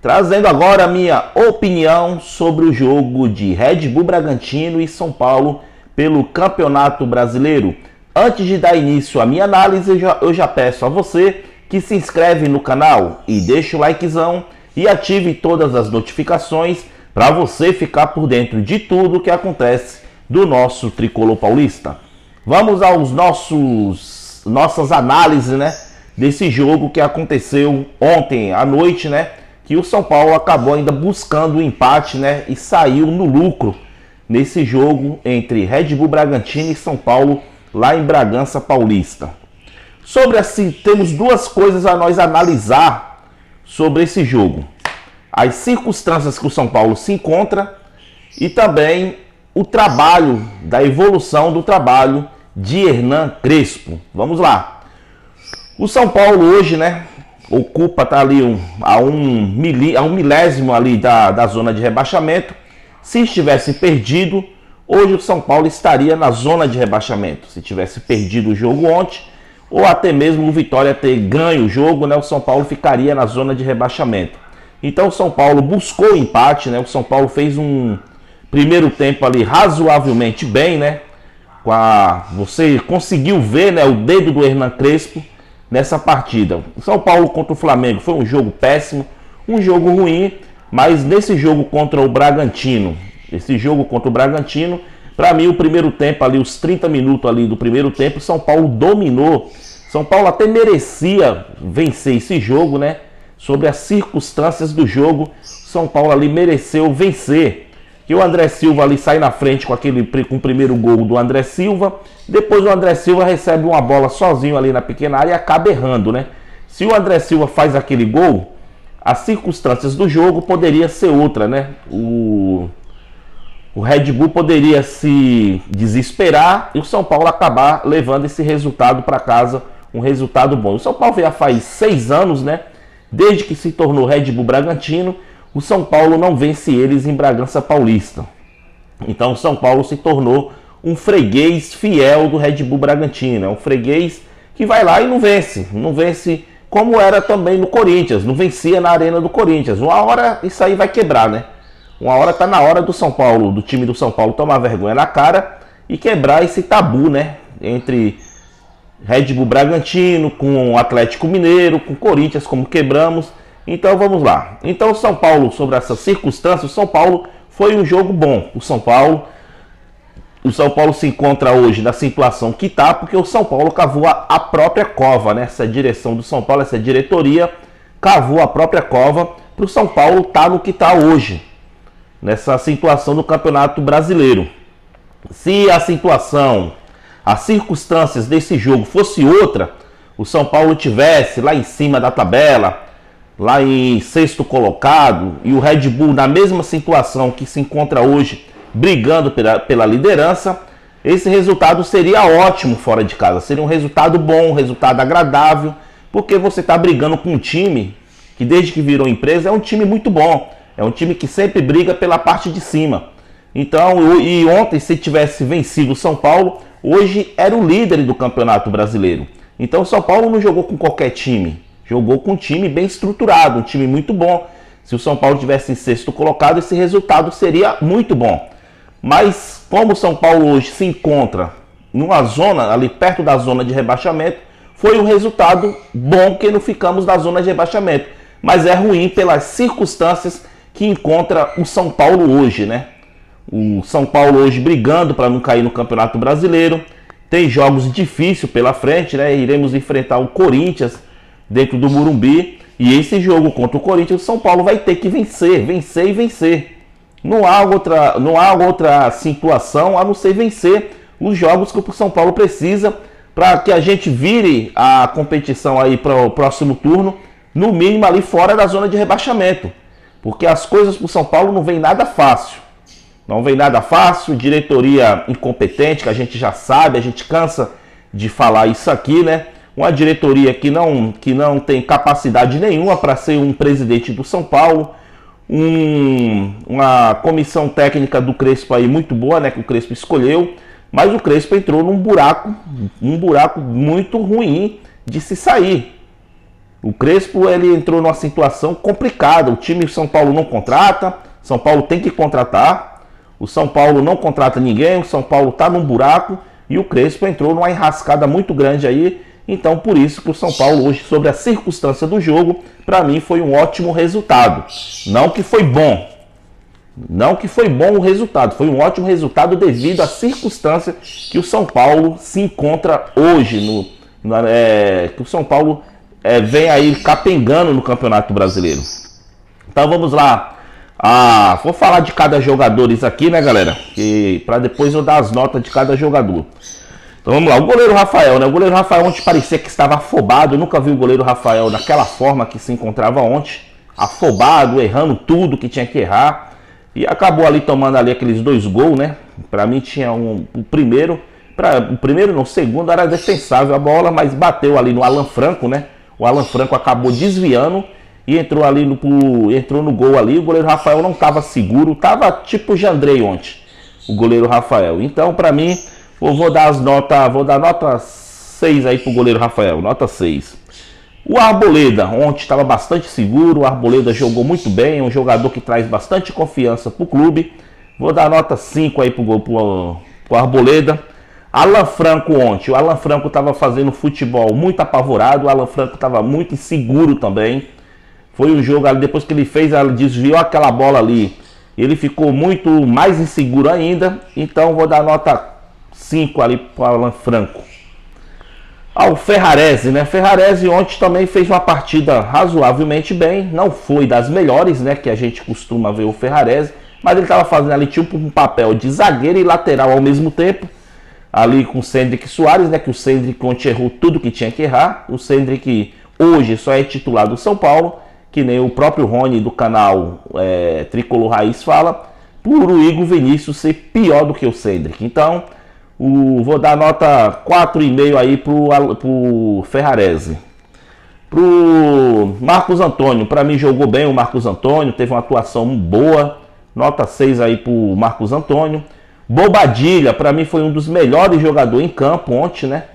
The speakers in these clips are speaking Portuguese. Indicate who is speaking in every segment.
Speaker 1: Trazendo agora a minha opinião sobre o jogo de Red Bull Bragantino e São Paulo pelo Campeonato Brasileiro. Antes de dar início à minha análise, eu já peço a você que se inscreve no canal e deixa o likezão e ative todas as notificações para você ficar por dentro de tudo que acontece do nosso tricolor paulista. Vamos aos nossas análises, né, desse jogo que aconteceu ontem à noite, né, que o São Paulo acabou ainda buscando o empate, né, e saiu no lucro nesse jogo entre Red Bull Bragantino e São Paulo lá em Bragança Paulista. Sobre assim, temos duas coisas a nós analisar sobre esse jogo: as circunstâncias que o São Paulo se encontra e também o trabalho, da evolução do trabalho de Hernan Crespo. Vamos lá. O São Paulo hoje, né, ocupa, tá ali a um milésimo ali da zona de rebaixamento. Se estivesse perdido, hoje o São Paulo estaria na zona de rebaixamento. Se tivesse perdido o jogo ontem, ou até mesmo o Vitória ter ganho o jogo, né, o São Paulo ficaria na zona de rebaixamento. Então o São Paulo buscou o empate, né? O São Paulo fez um primeiro tempo ali razoavelmente bem, né? Você conseguiu ver, né, o dedo do Hernan Crespo nessa partida. O São Paulo contra o Flamengo foi um jogo péssimo, um jogo ruim, mas nesse jogo contra o Bragantino, para mim o primeiro tempo ali, os 30 minutos ali do primeiro tempo, o São Paulo dominou. São Paulo até merecia vencer esse jogo, né? Sobre as circunstâncias do jogo, São Paulo ali mereceu vencer. Que o André Silva ali sai na frente com o primeiro gol do André Silva. Depois o André Silva recebe uma bola sozinho ali na pequena área e acaba errando, né? Se o André Silva faz aquele gol, as circunstâncias do jogo poderia ser outra, né? O Red Bull poderia se desesperar e o São Paulo acabar levando esse resultado para casa, um resultado bom. O São Paulo já faz 6 anos, né? Desde que se tornou Red Bull Bragantino, o São Paulo não vence eles em Bragança Paulista. Então o São Paulo se tornou um freguês fiel do Red Bull Bragantino. É um freguês que vai lá e não vence. Não vence como era também no Corinthians. Não vencia na arena do Corinthians. Uma hora isso aí vai quebrar, né? Uma hora tá na hora do São Paulo, do time do São Paulo, tomar vergonha na cara e quebrar esse tabu, né? Entre Red Bull Bragantino, com o Atlético Mineiro, com o Corinthians, como quebramos. Então vamos lá. Então o São Paulo, sobre essas circunstâncias, o São Paulo foi um jogo bom. O São Paulo se encontra hoje na situação que está, porque o São Paulo cavou a própria cova, né? Essa direção do São Paulo, essa diretoria, cavou a própria cova para o São Paulo estar no que está hoje, nessa situação do Campeonato Brasileiro. Se a situação, as circunstâncias desse jogo fosse outra, o São Paulo tivesse lá em cima da tabela, lá em 6º colocado, e o Red Bull na mesma situação que se encontra hoje, brigando pela liderança, esse resultado seria ótimo fora de casa. Seria um resultado bom, um resultado agradável, porque você está brigando com um time que desde que virou empresa é um time muito bom. É um time que sempre briga pela parte de cima. Então, e ontem, se tivesse vencido o São Paulo, hoje era o líder do Campeonato Brasileiro. Então o São Paulo não jogou com qualquer time. Jogou com um time bem estruturado, um time muito bom. Se o São Paulo tivesse em 6º colocado, esse resultado seria muito bom. Mas como o São Paulo hoje se encontra numa zona, ali perto da zona de rebaixamento, foi um resultado bom que não ficamos na zona de rebaixamento. Mas é ruim pelas circunstâncias que encontra o São Paulo hoje, né? O São Paulo hoje brigando para não cair no Campeonato Brasileiro. Tem jogos difíceis pela frente, né? Iremos enfrentar o Corinthians dentro do Morumbi. E esse jogo contra o Corinthians, o São Paulo vai ter que vencer. Não há outra situação a não ser vencer os jogos que o São Paulo precisa para que a gente vire a competição aí para o próximo turno, no mínimo ali fora da zona de rebaixamento. Porque as coisas para o São Paulo não vem nada fácil. Não vem nada fácil, diretoria incompetente, que a gente já sabe, a gente cansa de falar isso aqui, né? Uma diretoria que não tem capacidade nenhuma para ser um presidente do São Paulo. Uma comissão técnica do Crespo aí muito boa, né? Que o Crespo escolheu. Mas o Crespo entrou num buraco muito ruim de se sair. O Crespo, ele entrou numa situação complicada. O time São Paulo não contrata, São Paulo tem que contratar. O São Paulo não contrata ninguém, o São Paulo tá num buraco e o Crespo entrou numa enrascada muito grande aí. Então, por isso que o São Paulo hoje, sobre a circunstância do jogo, para mim foi um ótimo resultado. Não que foi bom. Não que foi bom o resultado, foi um ótimo resultado devido à circunstância que o São Paulo se encontra hoje, que o São Paulo vem aí capengando no Campeonato Brasileiro. Então vamos lá, vou falar de cada jogador aqui, né, galera, para depois eu dar as notas de cada jogador. Então vamos lá, o goleiro Rafael, né? O goleiro Rafael ontem parecia que estava afobado, eu nunca vi o goleiro Rafael daquela forma que se encontrava ontem, afobado, errando tudo que tinha que errar. E acabou ali tomando ali aqueles 2 gols, né? Pra mim tinha o primeiro não, o segundo era defensável a bola, mas bateu ali no Alan Franco, né? O Alan Franco acabou desviando e entrou ali entrou no gol ali. O goleiro Rafael não estava seguro, tava tipo Jandrei ontem, o goleiro Rafael. Então, pra mim, vou dar nota 6 aí pro goleiro Rafael, nota 6. O Arboleda, ontem estava bastante seguro, o Arboleda jogou muito bem, é um jogador que traz bastante confiança para o clube. Vou dar nota 5 aí pro Arboleda. Alan Franco ontem, o Alan Franco estava fazendo futebol muito apavorado, o Alan Franco estava muito inseguro também. Foi um jogo ali, depois que ele desviou aquela bola ali, ele ficou muito mais inseguro ainda. Então vou dar nota 5 ali pro Alan Franco. O Ferrarese, né? Ferrarese ontem também fez uma partida razoavelmente bem. Não foi das melhores, né? Que a gente costuma ver o Ferrarese. Mas ele estava fazendo ali tipo um papel de zagueiro e lateral ao mesmo tempo. Ali com o Cendric Soares, né? Que o Cendric ontem errou tudo que tinha que errar. O Cendric hoje só é titular do São Paulo. Que nem o próprio Rony do canal Tricolor Raiz fala. Por o Igor Vinícius ser pior do que o Cendric. Então... vou dar nota 4,5 aí pro Ferrarese. Pro Marcos Antônio, para mim jogou bem o Marcos Antônio, teve uma atuação boa. Nota 6 aí pro Marcos Antônio. Bobadilha, para mim foi um dos melhores jogadores em campo ontem, né?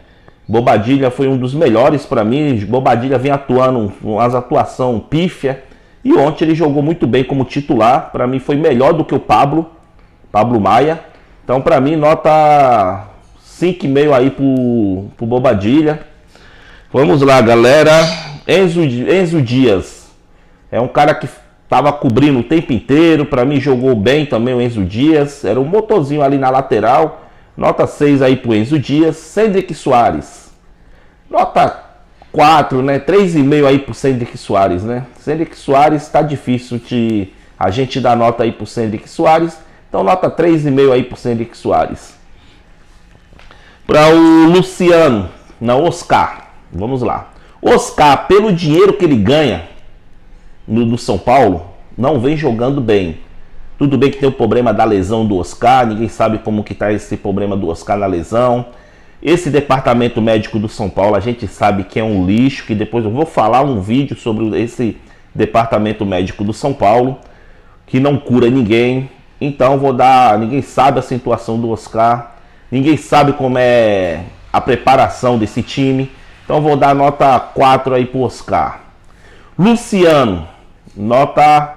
Speaker 1: Bobadilha foi um dos melhores para mim. Bobadilha vem atuando umas atuação pífia. E ontem ele jogou muito bem como titular. Para mim foi melhor do que o Pablo Maia. Então, para mim, nota 5,5 aí pro Bobadilha. Vamos lá, galera. Enzo Dias. É um cara que estava cobrindo o tempo inteiro. Para mim, jogou bem também o Enzo Dias. Era um motorzinho ali na lateral. Nota 6 aí pro Enzo Dias. Cendric Soares. Nota 4, né? 3,5 aí pro Cendric Soares, né? Cendric Soares tá difícil de a gente dar nota aí pro Cendric Soares. Então, nota 3,5 aí pro Cendric Soares. Para o Luciano, não, Oscar. Vamos lá. Oscar, pelo dinheiro que ele ganha no São Paulo, não vem jogando bem. Tudo bem que tem o problema da lesão do Oscar, ninguém sabe como que tá esse problema do Oscar na lesão. Esse departamento médico do São Paulo, a gente sabe que é um lixo, que depois eu vou falar um vídeo sobre esse departamento médico do São Paulo, que não cura ninguém. Então ninguém sabe a situação do Oscar, ninguém sabe como é a preparação desse time. Então vou dar nota 4 aí pro Oscar. Luciano, nota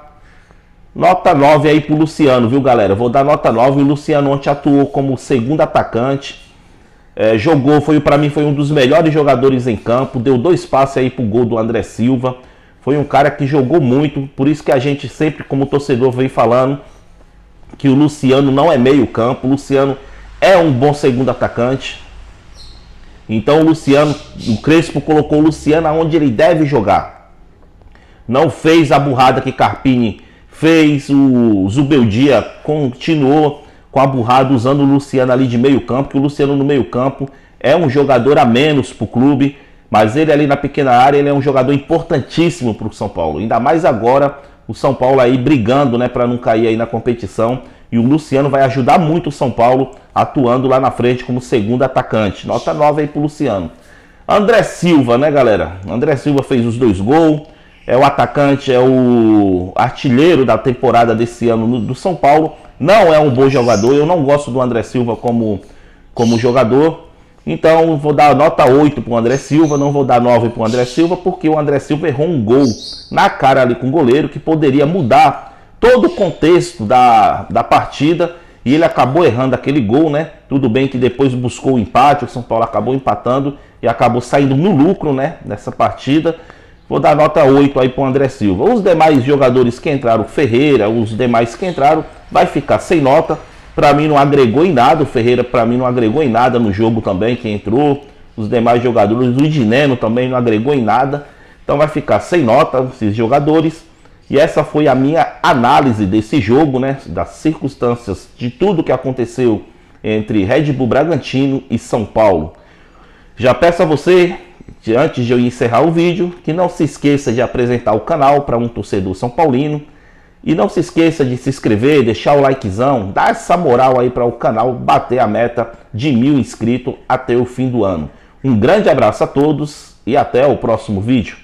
Speaker 1: 9 aí pro Luciano, viu, galera? Vou dar nota 9. O Luciano ontem atuou como segundo atacante. Para mim foi um dos melhores jogadores em campo. Deu 2 passes aí pro gol do André Silva. Foi um cara que jogou muito. Por isso que a gente sempre, como torcedor, vem falando que o Luciano não é meio campo. O Luciano é um bom segundo atacante. Então o Crespo colocou o Luciano onde ele deve jogar. Não fez a burrada que Carpini fez. O Zubeldia continuou com a burrada usando o Luciano ali de meio campo. Que o Luciano no meio campo é um jogador a menos para o clube. Mas ele ali na pequena área, ele é um jogador importantíssimo para o São Paulo. Ainda mais agora o São Paulo aí brigando, né, para não cair aí na competição. E o Luciano vai ajudar muito o São Paulo atuando lá na frente como segundo atacante. Nota 9 aí pro Luciano. André Silva, né, galera? André Silva fez os 2 gols. É o atacante, é o artilheiro da temporada desse ano do São Paulo. Não é um bom jogador. Eu não gosto do André Silva como jogador. Então vou dar nota 8 para o André Silva, não vou dar 9 para o André Silva, porque o André Silva errou um gol na cara ali com o goleiro, que poderia mudar todo o contexto da partida, e ele acabou errando aquele gol, né? Tudo bem que depois buscou o empate, o São Paulo acabou empatando e acabou saindo no lucro, né, nessa partida. Vou dar nota 8 aí para o André Silva. Os demais jogadores que entraram, Ferreira, os demais que entraram, vai ficar sem nota. Para mim não agregou em nada, o Ferreira para mim não agregou em nada no jogo também, que entrou. Os demais jogadores, o Edineno também não agregou em nada. Então vai ficar sem nota esses jogadores. E essa foi a minha análise desse jogo, né? Das circunstâncias de tudo que aconteceu entre Red Bull Bragantino e São Paulo. Já peço a você, antes de eu encerrar o vídeo, que não se esqueça de apresentar o canal para um torcedor são paulino. E não se esqueça de se inscrever, deixar o likezão, dar essa moral aí para o canal bater a meta de 1000 inscritos até o fim do ano. Um grande abraço a todos e até o próximo vídeo.